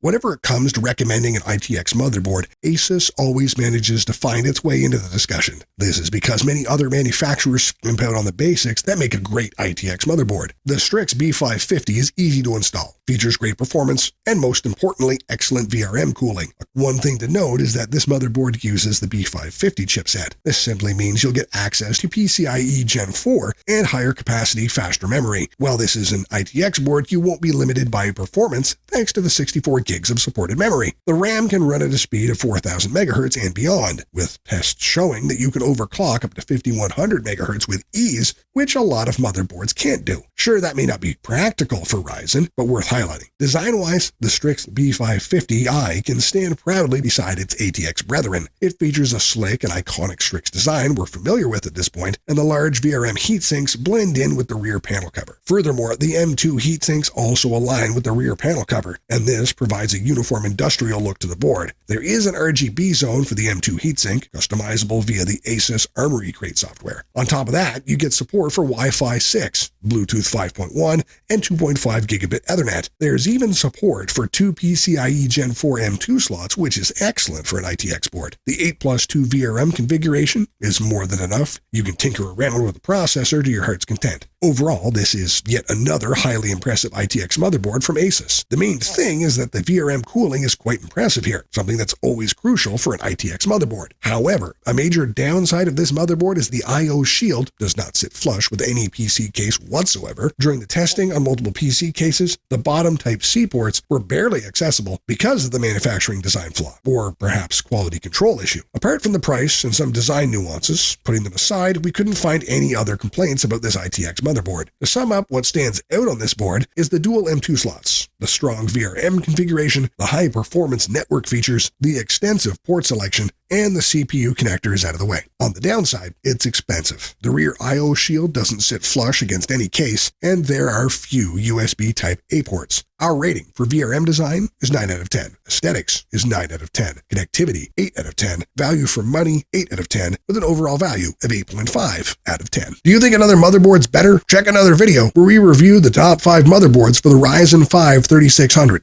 Whenever it comes to recommending an ITX motherboard, ASUS always manages to find its way into the discussion. This is because many other manufacturers skimp out on the basics that make a great ITX motherboard. The Strix B550 is easy to install, features great performance, and most importantly, excellent VRM cooling. One thing to note is that this motherboard uses the B550 chipset. This simply means you'll get access to PCIe Gen 4 and higher capacity, faster memory. While this is an ITX board, you won't be limited by performance thanks to the 64 gigs of supported memory. The RAM can run at a speed of 4000 MHz and beyond, with tests showing that you can overclock up to 5100 MHz with ease, which a lot of motherboards can't do. Sure, that may not be practical for Ryzen, but worth highlighting. Design-wise, the Strix B550-I can stand proudly beside its ATX brethren. It features a slick and iconic Strix design we're familiar with at this point, and the large Vrm Heatsinks blend in with the rear panel cover. Furthermore, the M2 heatsinks also align with the rear panel cover, and this provides a uniform industrial look to the board. There is an RGB zone for the M2 heatsink, customizable via the ASUS Armory Crate software. On top of that, you get support for Wi-Fi 6, Bluetooth 5.1, and 2.5 gigabit Ethernet. There's even support for 2 PCIe Gen 4 M2 slots, which is excellent for an ITX board. The 8+2 VRM configuration is more than enough. You can tinker around with the processor to your heart's content. Overall, this is yet another highly impressive ITX motherboard from ASUS. The main thing is that the VRM cooling is quite impressive here, something that's always crucial for an ITX motherboard. However, a major downside of this motherboard is the I/O shield does not sit flush with any PC case whatsoever. During the testing on multiple PC cases, the bottom Type-C ports were barely accessible because of the manufacturing design flaw, or perhaps quality control issue. Apart from the price and some design nuances, putting them aside, we couldn't find any other complaints about this ITX motherboard. To sum up, what stands out on this board is the dual M2 slots, the strong VRM configuration, the high-performance network features, the extensive port selection, and the CPU connector is out of the way. On the downside, it's expensive. The rear I/O shield doesn't sit flush against any case, and there are few USB Type-A ports. Our rating for VRM design is 9 out of 10. Aesthetics is 9 out of 10. Connectivity, 8 out of 10. Value for money, 8 out of 10, with an overall value of 8.5 out of 10. Do you think another motherboard's better? Check another video where we review the top 5 motherboards for the Ryzen 5 3600.